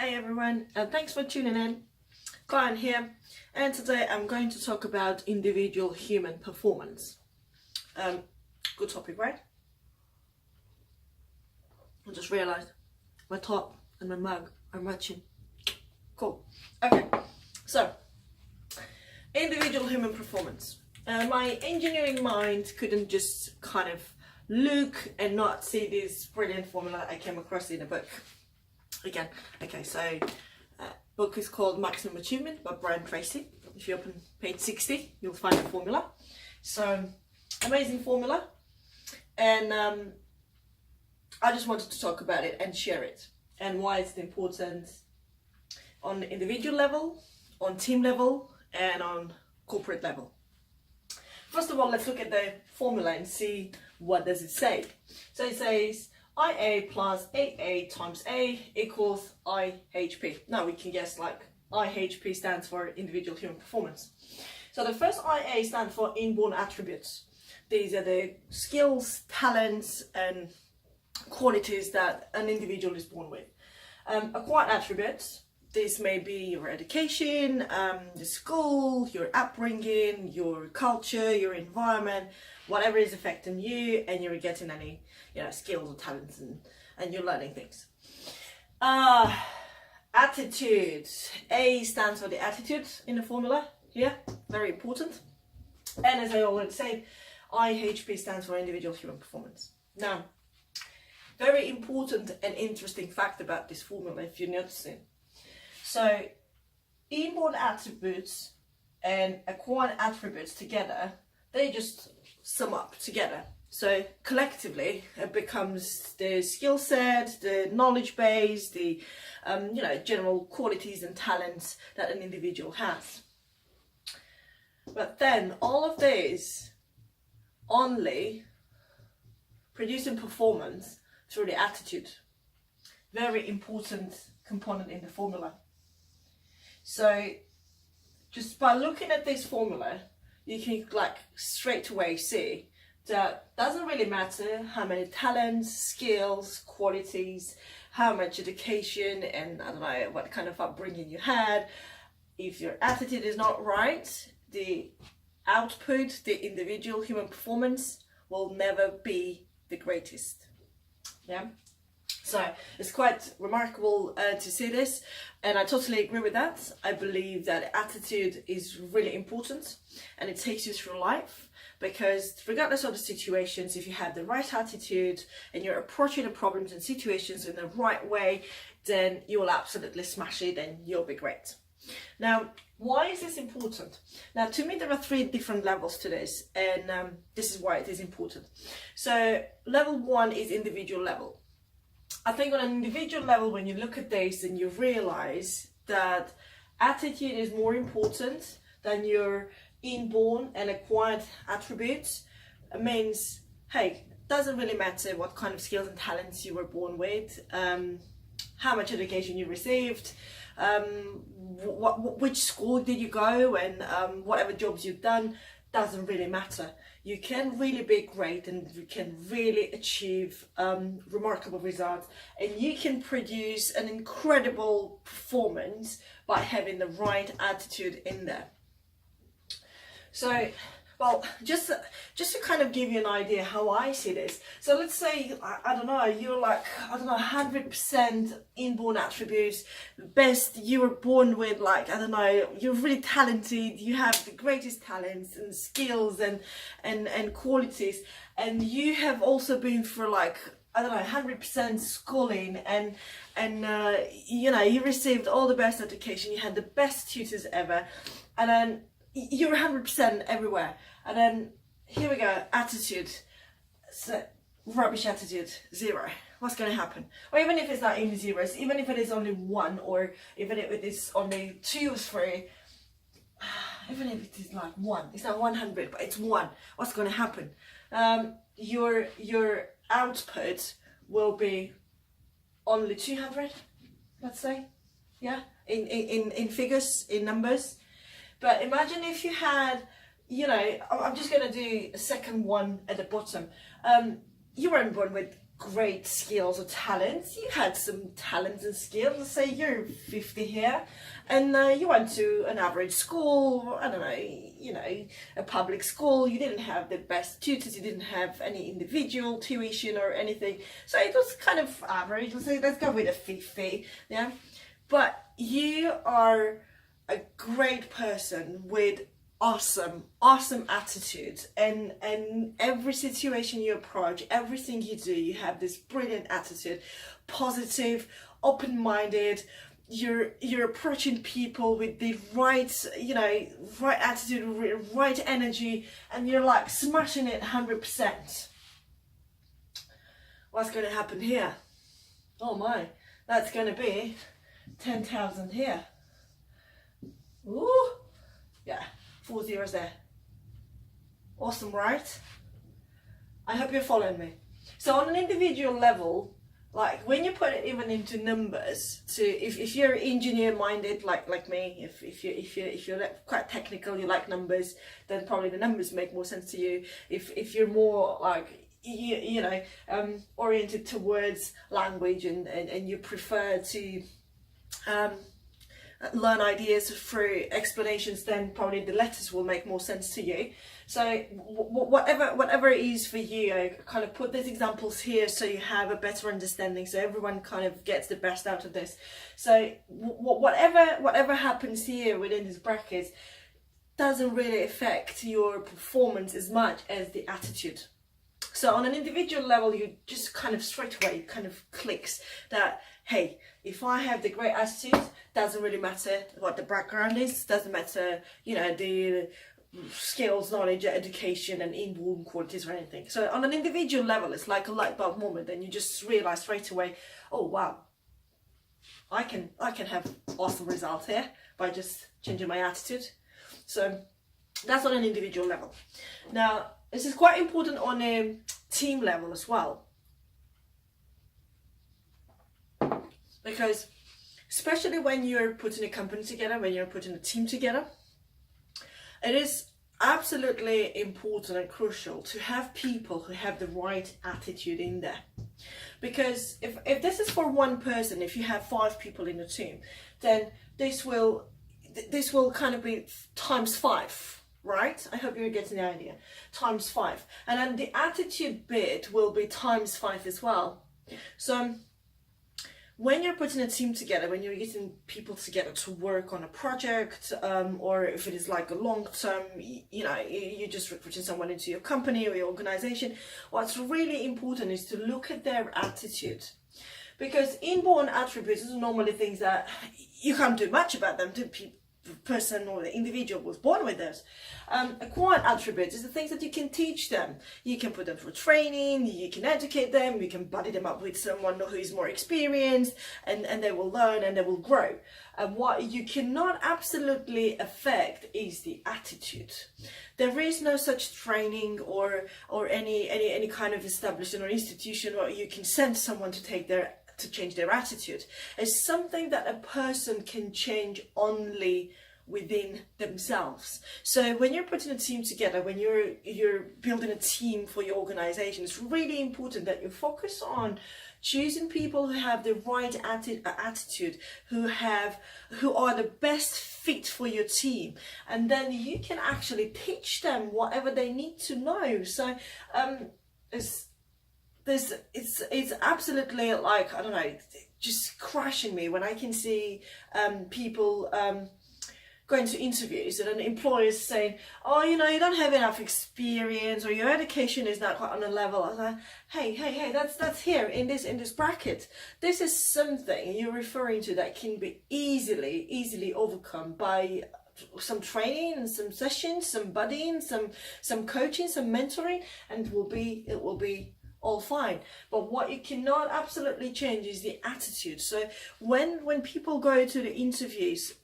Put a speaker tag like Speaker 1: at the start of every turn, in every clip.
Speaker 1: Hey everyone, and thanks for tuning in. Klein here, and today I'm going to talk about individual human performance. Good topic, right? I just realized my top and my mug are matching. Cool. Okay, so individual human performance. My engineering mind couldn't just kind of look and not see this brilliant formula I came across in a book. Again, okay, so book is called Maximum Achievement by Brian Tracy. If you open page 60, you'll find the formula. So, amazing formula, and I just wanted to talk about it and share it, and why it's important on individual level, on team level, and on corporate level. First of all, let's look at the formula and see what does it say. So it says IA plus AA times A equals IHP. Now we can guess, like, IHP stands for individual human performance. So the first IA stands for inborn attributes. These are the skills, talents, and qualities that an individual is born with. Acquired attributes, this may be your education, the school, your upbringing, your culture, your environment, whatever is affecting you, and you're getting any, skills or talents, and you're learning things. Attitude. A stands for the attitude in the formula here, very important. And as I already said, IHP stands for individual human performance. Now, very important and interesting fact about this formula, if you're noticing. So, inborn attributes and acquired attributes together, they just sum up together. So collectively, it becomes the skill set, the knowledge base, the general qualities and talents that an individual has. But then all of these only producing performance through the attitude. Very important component in the formula. So just by looking at this formula, you can straight away see that doesn't really matter how many talents, skills, qualities, how much education, and I don't know what kind of upbringing you had. If your attitude is not right, the output, the individual human performance will never be the greatest. Yeah. So it's quite remarkable to see this, and I totally agree with that. I believe that attitude is really important, and it takes you through life, because regardless of the situations, if you have the right attitude and you're approaching the problems and situations in the right way, then you will absolutely smash it and you'll be great. Now, why is this important? Now, to me, there are 3 different levels to this, and this is why it is important. So level 1 is individual level. I think on an individual level, when you look at this and you realize that attitude is more important than your inborn and acquired attributes, it means, hey, it doesn't really matter what kind of skills and talents you were born with, how much education you received, which school did you go, and whatever jobs you've done, doesn't really matter. You can really be great, and you can really achieve remarkable results, and you can produce an incredible performance by having the right attitude in there. So, well, just to kind of give you an idea how I see this. So let's say, I don't know, you're 100% inborn attributes, best you were born with, you're really talented, you have the greatest talents and skills and qualities, and you have also been through 100% schooling, and you received all the best education, you had the best tutors ever, and then you're 100% everywhere. And then here we go, attitude, so rubbish attitude, 0. What's going to happen? Or even if it's not in zeros, even if it is only 1, or even if it is only 2 or 3, even if it is 1, it's not 100, but it's 1. What's going to happen? Your output will be only 200, let's say, yeah, in figures, in numbers. But imagine if you had, I'm just going to do a second one at the bottom. You weren't born with great skills or talents. You had some talents and skills. Let's say you're 50 here, and you went to an average school, I don't know, a public school. You didn't have the best tutors, you didn't have any individual tuition or anything. So it was kind of average. Let's go with a 50, yeah? But you are a great person with awesome attitude, and every situation you approach, everything you do, you have this brilliant attitude, positive, open-minded. You're approaching people with the right attitude, right energy, and you're like smashing it 100%. What's going to happen here? Oh my, that's going to be 10,000 here. Ooh, yeah. 4 zeros there. Awesome, right? I hope you're following me. So on an individual level, like when you put it even into numbers, to if you're engineer minded like me, if you're quite technical, you like numbers, then probably the numbers make more sense to you. If you're more like oriented towards language and you prefer to learn ideas through explanations, then probably the letters will make more sense to you. So whatever it is for you, I kind of put these examples here so you have a better understanding, so everyone kind of gets the best out of this. So whatever happens here within these brackets doesn't really affect your performance as much as the attitude. So on an individual level, you just kind of straight away kind of clicks that, hey, if I have the great attitude, doesn't really matter what the background is, doesn't matter, the skills, knowledge, education and inborn qualities or anything. So on an individual level, it's like a light bulb moment, and you just realize straight away, oh wow, I can have awesome results here by just changing my attitude. So that's on an individual level. Now, this is quite important on a team level as well, because especially when you're putting a company together, when you're putting a team together, it is absolutely important and crucial to have people who have the right attitude in there. Because if this is for one person, if you have 5 people in a team, then this will kind of be times 5. Right? I hope you're getting the idea. Times 5. And then the attitude bit will be times 5 as well. So when you're putting a team together, when you're getting people together to work on a project, or if it is like a long term, you're just recruiting someone into your company or your organization, what's really important is to look at their attitude. Because inborn attributes are normally things that you can't do much about them. The person or the individual was born with those. Acquired attributes is the things that you can teach them. You can put them through training, you can educate them, you can buddy them up with someone who is more experienced, and they will learn and they will grow. What you cannot absolutely affect is the attitude. There is no such training or any kind of establishment or institution where you can send someone to change their attitude. It's something that a person can change only within themselves. So when you're putting a team together, when you're building a team for your organization, it's really important that you focus on choosing people who have the right attitude, who are the best fit for your team, and then you can actually teach them whatever they need to know. So it's absolutely, like, I don't know, just crushing me when I can see people going to interviews and an employer is saying, oh, you don't have enough experience, or your education is not quite on a level. I was like, hey, that's here in this bracket. This is something you're referring to that can be easily overcome by some training and some sessions, some buddying, some coaching, some mentoring, and it will be all fine. But what you cannot absolutely change is the attitude. So when people go to the interviews,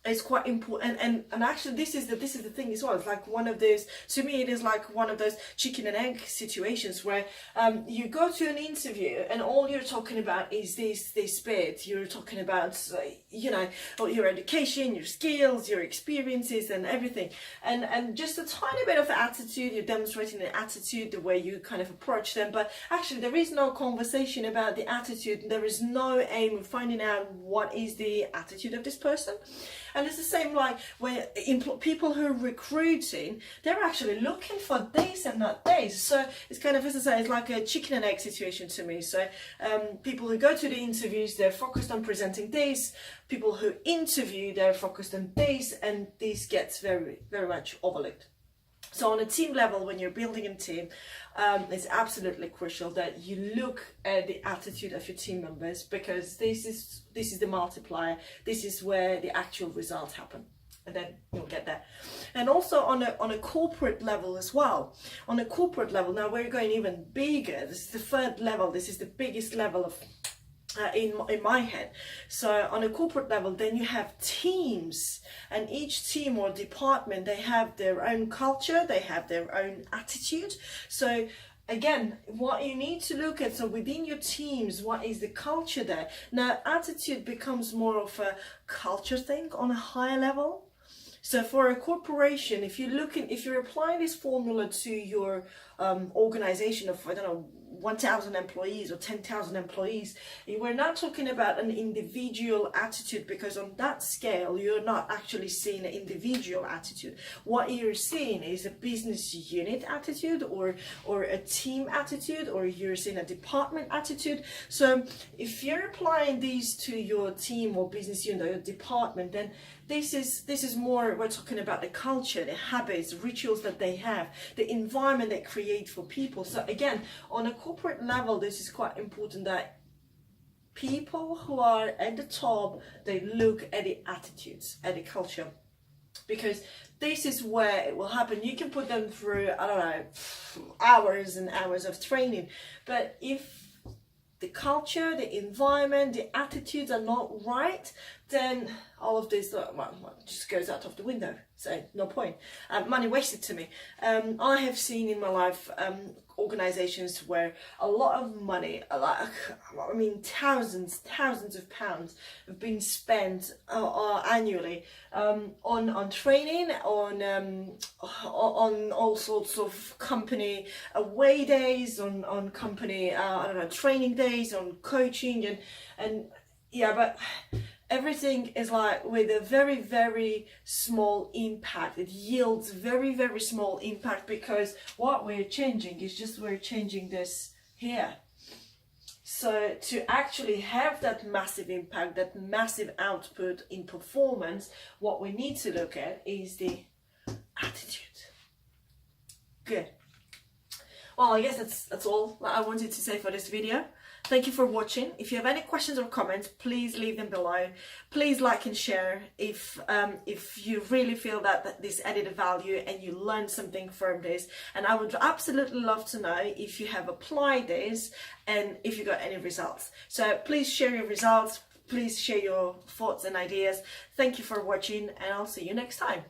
Speaker 1: it's quite important, and actually this is the thing as well. It's like one of those, to me it is like one of those chicken and egg situations where you go to an interview and all you're talking about is this bit. You're talking about you know, your education, your skills, your experiences and everything, and just a tiny bit of attitude. You're demonstrating an attitude, the way you kind of approach them, but actually there is no conversation about the attitude. There is no aim of finding out what is the attitude of this person. And it's the same like when people who are recruiting, they're actually looking for this and not this. So it's kind of, as I say, it's like a chicken and egg situation to me. So people who go to the interviews, they're focused on presenting this. People who interview, they're focused on this, and this gets very, very much overlooked. So on a team level, when you're building a team, it's absolutely crucial that you look at the attitude of your team members, because this is the multiplier. This is where the actual results happen, and then you'll get there. And also on a corporate level as well. On a corporate level, now we're going even bigger. This is the third level. This is the biggest level of in my head. So on a corporate level, then you have teams, and each team or department, they have their own culture, they have their own attitude. So again, what you need to look at, so within your teams, what is the culture there? Now attitude becomes more of a culture thing on a higher level. So for a corporation, if you're applying this formula to your organization of, I don't know, 1,000 employees or 10,000 employees, we're not talking about an individual attitude, because on that scale you're not actually seeing an individual attitude. What you're seeing is a business unit attitude, or a team attitude, or you're seeing a department attitude. So if you're applying these to your team or business unit or your department, then this is more, we're talking about the culture, the habits, rituals that they have, the environment they create for people. So again, on a corporate level, this is quite important that people who are at the top, they look at the attitudes, at the culture, because this is where it will happen. You can put them through, I don't know, hours and hours of training, but if the culture, the environment, the attitudes are not right, then all of this just goes out of the window. So no point. Money wasted to me. I have seen in my life organizations where a lot of money, thousands of pounds have been spent annually on training, on all sorts of company away days, on company training days, on coaching, and yeah, but everything is like with a very, very small impact. It yields very, very small impact, because what we're changing is just, we're changing this here. So to actually have that massive impact, that massive output in performance, what we need to look at is the attitude. Good. Well, I guess that's all that I wanted to say for this video. Thank you for watching. If you have any questions or comments, please leave them below. Please like and share if you really feel that this added a value and you learned something from this. And I would absolutely love to know if you have applied this and if you got any results. So please share your results. Please share your thoughts and ideas. Thank you for watching, and I'll see you next time.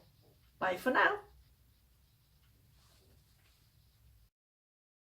Speaker 1: Bye for now.